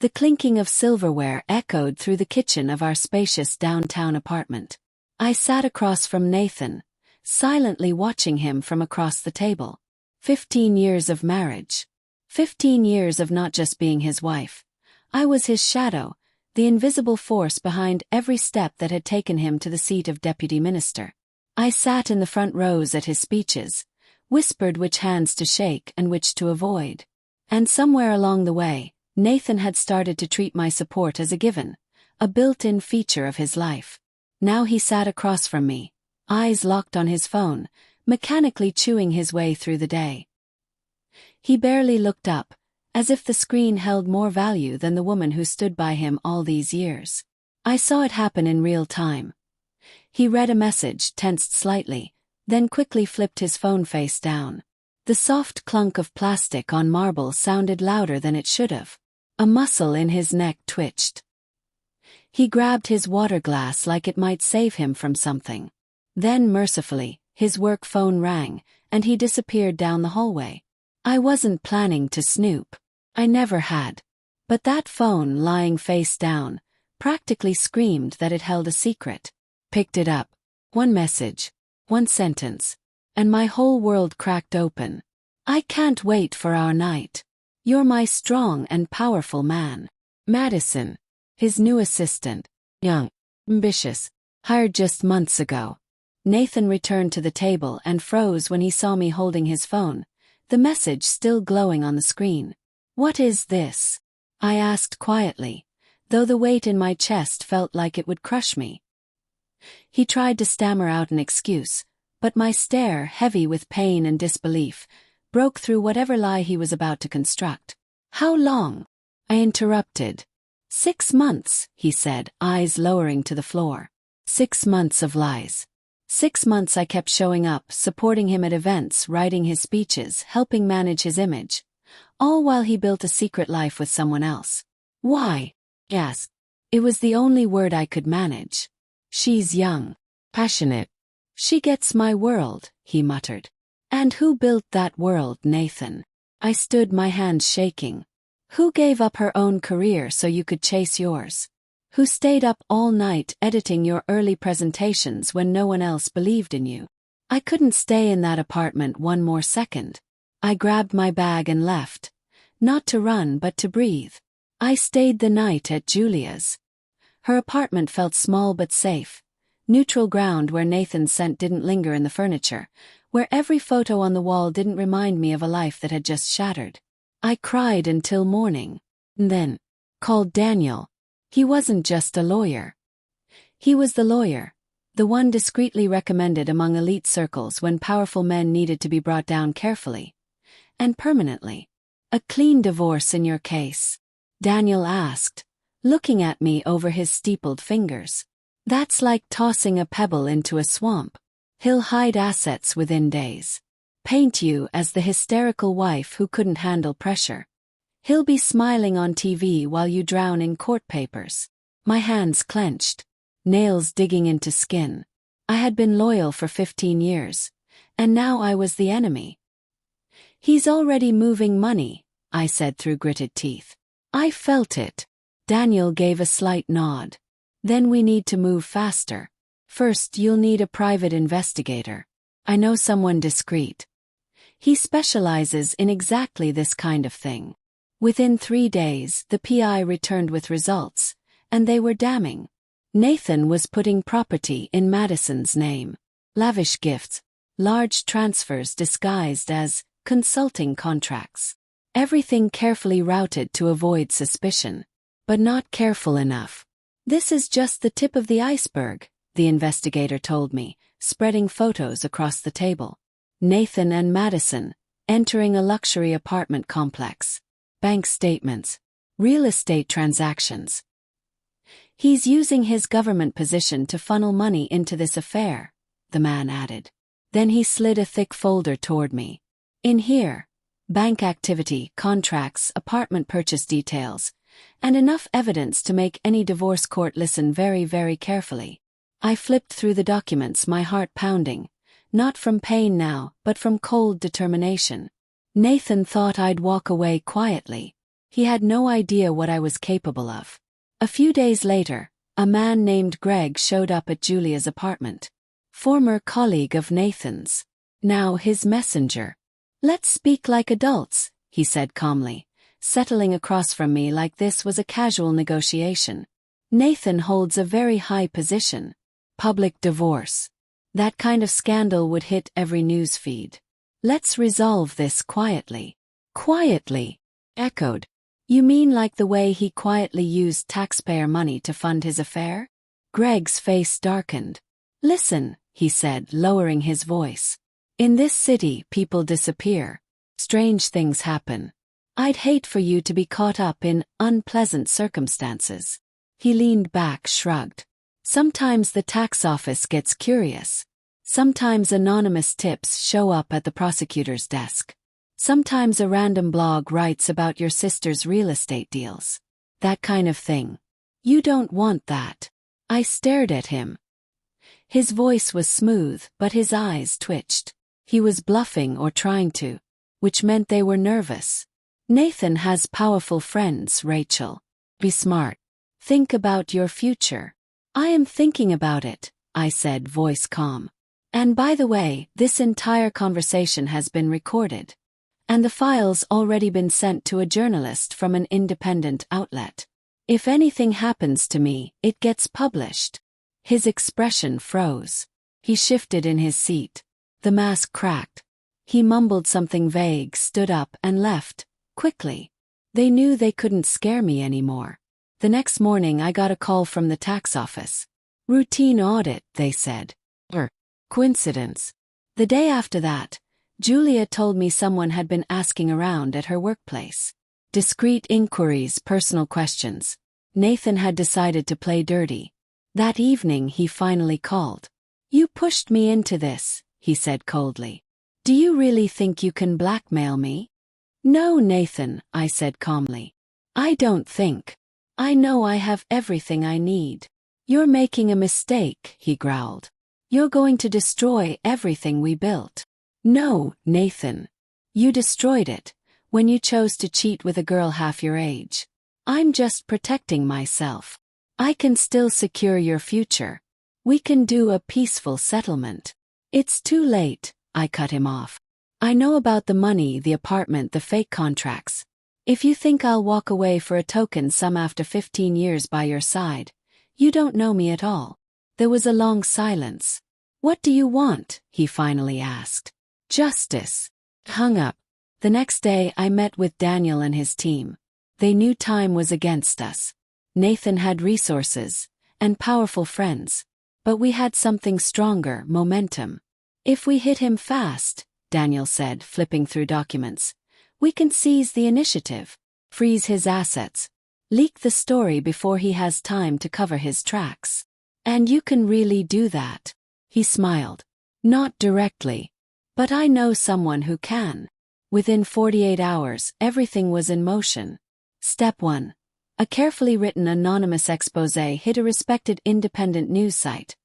The clinking of silverware echoed through the kitchen of our spacious downtown apartment. I sat across from Nathan, silently watching him from across the table. 15 years of marriage. 15 years of not just being his wife. I was his shadow, the invisible force behind every step that had taken him to the seat of deputy minister. I sat in the front rows at his speeches, whispered which hands to shake and which to avoid. And somewhere along the way, Nathan had started to treat my support as a given, a built-in feature of his life. Now he sat across from me, eyes locked on his phone, mechanically chewing his way through the day. He barely looked up, as if the screen held more value than the woman who stood by him all these years. I saw it happen in real time. He read a message, tensed slightly, then quickly flipped his phone face down. The soft clunk of plastic on marble sounded louder than it should have. A muscle in his neck twitched. He grabbed his water glass like it might save him from something. Then, mercifully, his work phone rang, and he disappeared down the hallway. I wasn't planning to snoop. I never had. But that phone, lying face down, practically screamed that it held a secret. Picked it up. One message. One sentence. And my whole world cracked open. I can't wait for our night. You're my strong and powerful man. Madison. His new assistant. Young. Ambitious. Hired just months ago. Nathan returned to the table and froze when he saw me holding his phone, the message still glowing on the screen. What is this? I asked quietly, though the weight in my chest felt like it would crush me. He tried to stammer out an excuse, but my stare, heavy with pain and disbelief, broke through whatever lie he was about to construct. How long? I interrupted. 6 months, he said, eyes lowering to the floor. 6 months of lies. 6 months I kept showing up, supporting him at events, writing his speeches, helping manage his image. All while he built a secret life with someone else. Why? He asked. It was the only word I could manage. She's young. Passionate. She gets my world, he muttered. And who built that world, Nathan? I stood, my hands shaking. Who gave up her own career so you could chase yours? Who stayed up all night editing your early presentations when no one else believed in you? I couldn't stay in that apartment one more second. I grabbed my bag and left. Not to run but to breathe. I stayed the night at Julia's. Her apartment felt small but safe. Neutral ground where Nathan's scent didn't linger in the furniture, where every photo on the wall didn't remind me of a life that had just shattered. I cried until morning. Then called Daniel. He wasn't just a lawyer. He was the lawyer, the one discreetly recommended among elite circles when powerful men needed to be brought down carefully. And permanently. A clean divorce in your case? Daniel asked, looking at me over his steepled fingers. That's like tossing a pebble into a swamp. He'll hide assets within days. Paint you as the hysterical wife who couldn't handle pressure. He'll be smiling on TV while you drown in court papers. My hands clenched, nails digging into skin. I had been loyal for 15 years, and now I was the enemy. He's already moving money, I said through gritted teeth. I felt it. Daniel gave a slight nod. Then we need to move faster. First, you'll need a private investigator. I know someone discreet. He specializes in exactly this kind of thing. Within 3 days, the PI returned with results, and they were damning. Nathan was putting property in Madison's name. Lavish gifts, large transfers disguised as consulting contracts. Everything carefully routed to avoid suspicion. But not careful enough. This is just the tip of the iceberg, the investigator told me, spreading photos across the table. Nathan and Madison, entering a luxury apartment complex. Bank statements. Real estate transactions. He's using his government position to funnel money into this affair, the man added. Then he slid a thick folder toward me. In here, bank activity, contracts, apartment purchase details, and enough evidence to make any divorce court listen very, very carefully. I flipped through the documents, my heart pounding, not from pain now, but from cold determination. Nathan thought I'd walk away quietly. He had no idea what I was capable of. A few days later, a man named Greg showed up at Julia's apartment. Former colleague of Nathan's. Now his messenger. "Let's speak like adults," he said calmly, settling across from me like this was a casual negotiation. "Nathan holds a very high position. Public divorce. That kind of scandal would hit every news feed. Let's resolve this quietly." "Quietly?" echoed. "You mean like the way he quietly used taxpayer money to fund his affair?" Greg's face darkened. "Listen," he said, lowering his voice. "In this city, people disappear. Strange things happen. I'd hate for you to be caught up in unpleasant circumstances." He leaned back, shrugged. "Sometimes the tax office gets curious. Sometimes anonymous tips show up at the prosecutor's desk. Sometimes a random blog writes about your sister's real estate deals. That kind of thing. You don't want that." I stared at him. His voice was smooth, but his eyes twitched. He was bluffing or trying to, which meant they were nervous. "Nathan has powerful friends, Rachel. Be smart. Think about your future." "I am thinking about it," I said, voice calm. "And by the way, this entire conversation has been recorded. And the file's already been sent to a journalist from an independent outlet. If anything happens to me, it gets published." His expression froze. He shifted in his seat. The mask cracked. He mumbled something vague, stood up, and left, quickly. They knew they couldn't scare me anymore. The next morning I got a call from the tax office. "Routine audit," they said. Coincidence. The day after that, Julia told me someone had been asking around at her workplace. Discreet inquiries, personal questions. Nathan had decided to play dirty. That evening he finally called. "You pushed me into this," he said coldly. "Do you really think you can blackmail me?" "No, Nathan," I said calmly. "I don't think. I know I have everything I need." "You're making a mistake," he growled. "You're going to destroy everything we built." "No, Nathan. You destroyed it, when you chose to cheat with a girl half your age. I'm just protecting myself. I can still secure your future. We can do a peaceful settlement." "It's too late," I cut him off. "I know about the money, the apartment, the fake contracts. If you think I'll walk away for a token sum after 15 years by your side, you don't know me at all." There was a long silence. "What do you want?" he finally asked. "Justice." Hung up. The next day I met with Daniel and his team. They knew time was against us. Nathan had resources and powerful friends, but we had something stronger, momentum. "If we hit him fast," Daniel said, flipping through documents, "we can seize the initiative, freeze his assets, leak the story before he has time to cover his tracks. And you can really do that." He smiled. "Not directly. But I know someone who can." Within 48 hours, everything was in motion. Step 1. A carefully written anonymous exposé hit a respected independent news site,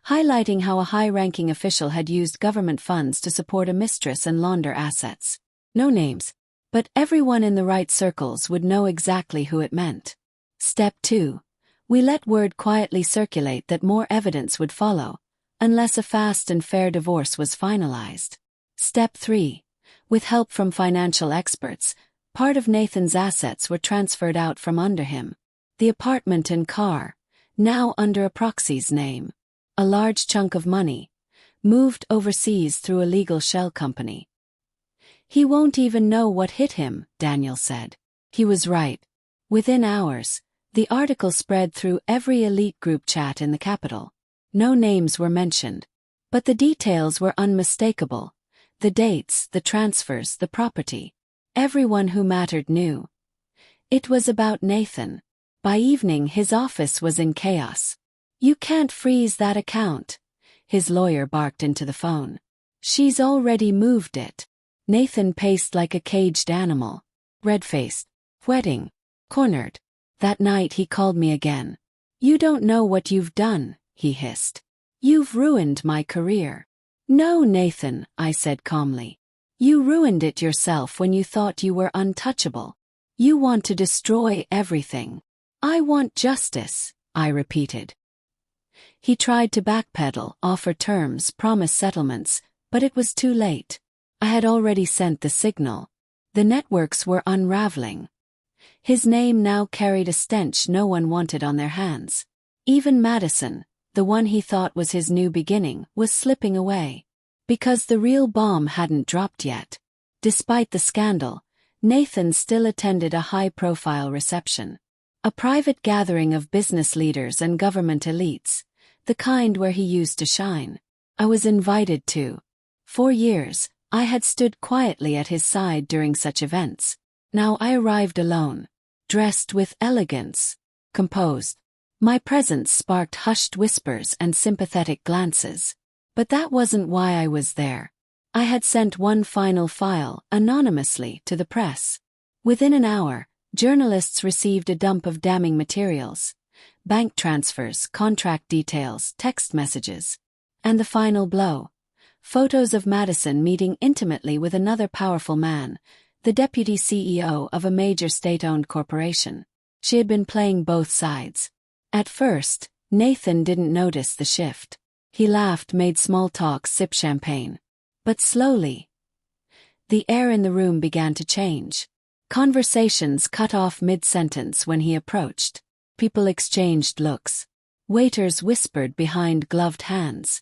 highlighting how a high-ranking official had used government funds to support a mistress and launder assets. No names, but everyone in the right circles would know exactly who it meant. Step 2. We let word quietly circulate that more evidence would follow, unless a fast and fair divorce was finalized. Step 3. With help from financial experts, part of Nathan's assets were transferred out from under him. The apartment and car, now under a proxy's name. A large chunk of money, moved overseas through a legal shell company. "He won't even know what hit him," Daniel said. He was right. Within hours, the article spread through every elite group chat in the capital. No names were mentioned, but the details were unmistakable. The dates, the transfers, the property. Everyone who mattered knew. It was about Nathan. By evening his office was in chaos. "You can't freeze that account," his lawyer barked into the phone. "She's already moved it." Nathan paced like a caged animal. Red-faced. Sweating. Cornered. That night he called me again. "You don't know what you've done," he hissed. "You've ruined my career." "No, Nathan," I said calmly. "You ruined it yourself when you thought you were untouchable. You want to destroy everything. I want justice, I repeated. He tried to backpedal, offer terms, promise settlements, but it was too late. I had already sent the signal. The networks were unraveling. His name now carried a stench no one wanted on their hands. Even Madison, the one he thought was his new beginning, was slipping away. Because the real bomb hadn't dropped yet. Despite the scandal, Nathan still attended a high-profile reception. A private gathering of business leaders and government elites, the kind where he used to shine. I was invited to. For years, I had stood quietly at his side during such events. Now I arrived alone, dressed with elegance, composed. My presence sparked hushed whispers and sympathetic glances. But that wasn't why I was there. I had sent one final file, anonymously, to the press. Within an hour, journalists received a dump of damning materials. Bank transfers, contract details, text messages. And the final blow. Photos of Madison meeting intimately with another powerful man, the deputy CEO of a major state-owned corporation. She had been playing both sides. At first, Nathan didn't notice the shift. He laughed, made small talk, sipped champagne. But slowly, the air in the room began to change. Conversations cut off mid-sentence when he approached. People exchanged looks. Waiters whispered behind gloved hands.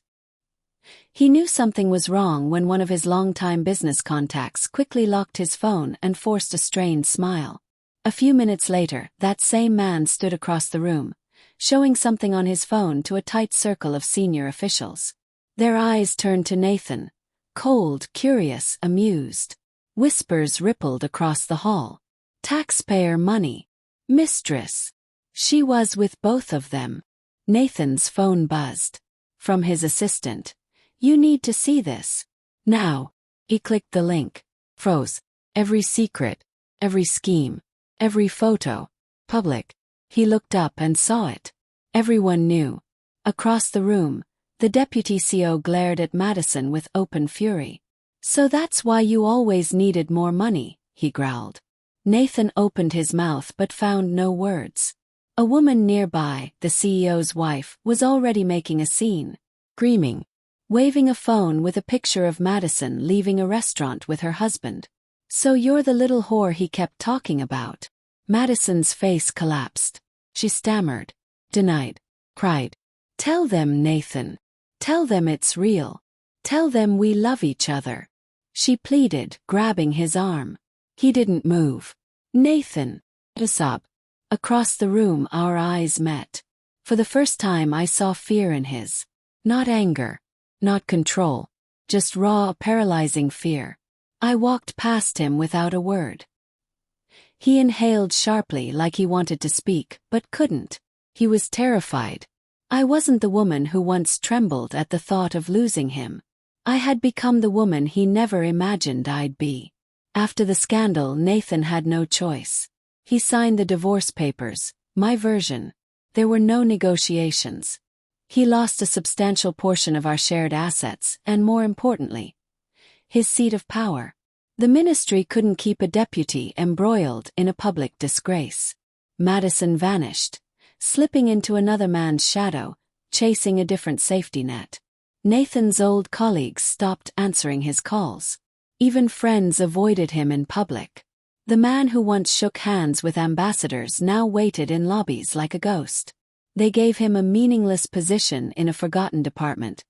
He knew something was wrong when one of his longtime business contacts quickly locked his phone and forced a strained smile. A few minutes later, that same man stood across the room, showing something on his phone to a tight circle of senior officials. Their eyes turned to Nathan, cold, curious, amused. Whispers rippled across the hall. Taxpayer money. Mistress. She was with both of them. Nathan's phone buzzed. From his assistant. You need to see this. Now. He clicked the link. Froze. Every secret. Every scheme. Every photo. Public. He looked up and saw it. Everyone knew. Across the room, the deputy CEO glared at Madison with open fury. So that's why you always needed more money, he growled. Nathan opened his mouth but found no words. A woman nearby, the CEO's wife, was already making a scene. Screaming. Waving a phone with a picture of Madison leaving a restaurant with her husband. So you're the little whore he kept talking about. Madison's face collapsed. She stammered. Denied. Cried. Tell them, Nathan. Tell them it's real. Tell them we love each other. She pleaded, grabbing his arm. He didn't move. Nathan. A sob. Across the room our eyes met. For the first time I saw fear in his. Not anger. Not control. Just raw, paralyzing fear. I walked past him without a word. He inhaled sharply like he wanted to speak, but couldn't. He was terrified. I wasn't the woman who once trembled at the thought of losing him. I had become the woman he never imagined I'd be. After the scandal, Nathan had no choice. He signed the divorce papers, my version. There were no negotiations. He lost a substantial portion of our shared assets, and more importantly, his seat of power. The ministry couldn't keep a deputy embroiled in a public disgrace. Madison vanished, slipping into another man's shadow, chasing a different safety net. Nathan's old colleagues stopped answering his calls. Even friends avoided him in public. The man who once shook hands with ambassadors now waited in lobbies like a ghost. They gave him a meaningless position in a forgotten department,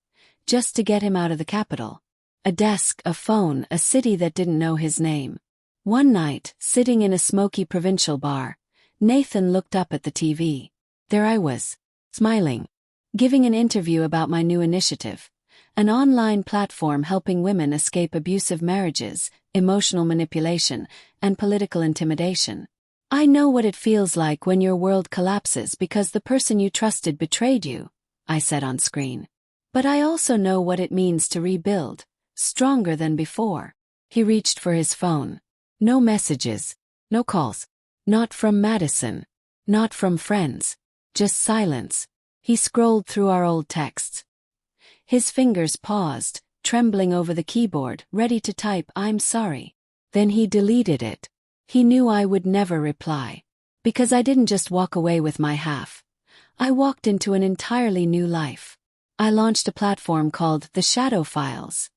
just to get him out of the capital. A desk, a phone, a city that didn't know his name. One night, sitting in a smoky provincial bar, Nathan looked up at the TV. There I was, smiling, giving an interview about my new initiative, an online platform helping women escape abusive marriages, emotional manipulation, and political intimidation. I know what it feels like when your world collapses because the person you trusted betrayed you, I said on screen. But I also know what it means to rebuild. Stronger than before. He reached for his phone. No messages. No calls. Not from Madison. Not from friends. Just silence. He scrolled through our old texts. His fingers paused, trembling over the keyboard, ready to type, "I'm sorry." Then he deleted it. He knew I would never reply. Because I didn't just walk away with my half. I walked into an entirely new life. I launched a platform called The Shadow Files.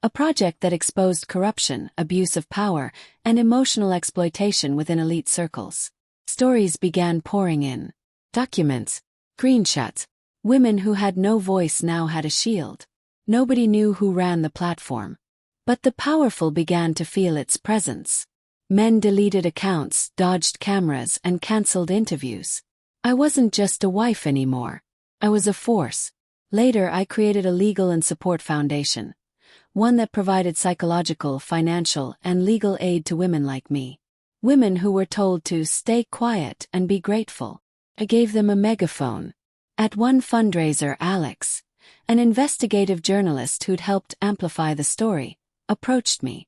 A project that exposed corruption, abuse of power, and emotional exploitation within elite circles. Stories began pouring in. Documents, screenshots. Women who had no voice now had a shield. Nobody knew who ran the platform. But the powerful began to feel its presence. Men deleted accounts, dodged cameras, and cancelled interviews. I wasn't just a wife anymore. I was a force. Later, I created a legal and support foundation. One that provided psychological, financial, and legal aid to women like me. Women who were told to stay quiet and be grateful. I gave them a megaphone. At one fundraiser, Alex, an investigative journalist who'd helped amplify the story, approached me.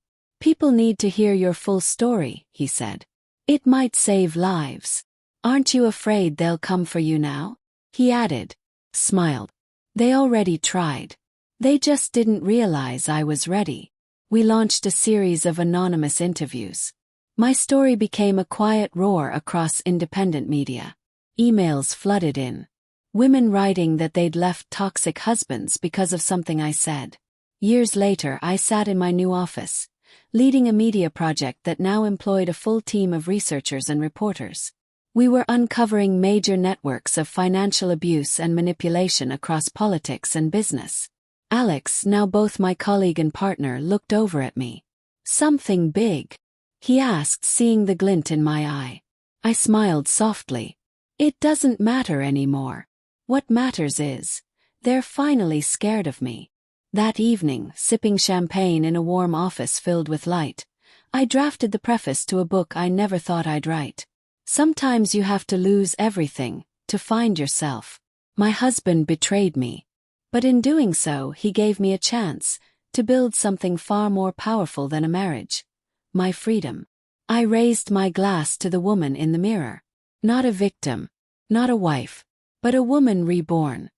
"People need to hear your full story," he said. "It might save lives. Aren't you afraid they'll come for you now?" He added, smiled. "They already tried. They just didn't realize I was ready." We launched a series of anonymous interviews. My story became a quiet roar across independent media. Emails flooded in. Women writing that they'd left toxic husbands because of something I said. Years later, I sat in my new office, leading a media project that now employed a full team of researchers and reporters. We were uncovering major networks of financial abuse and manipulation across politics and business. Alex, now both my colleague and partner, looked over at me. "Something big?" he asked, seeing the glint in my eye. I smiled softly. "It doesn't matter anymore. What matters is, they're finally scared of me." That evening, sipping champagne in a warm office filled with light, I drafted the preface to a book I never thought I'd write. Sometimes you have to lose everything to find yourself. My husband betrayed me. But in doing so, he gave me a chance to build something far more powerful than a marriage. My freedom. I raised my glass to the woman in the mirror. Not a victim. Not a wife. But a woman reborn.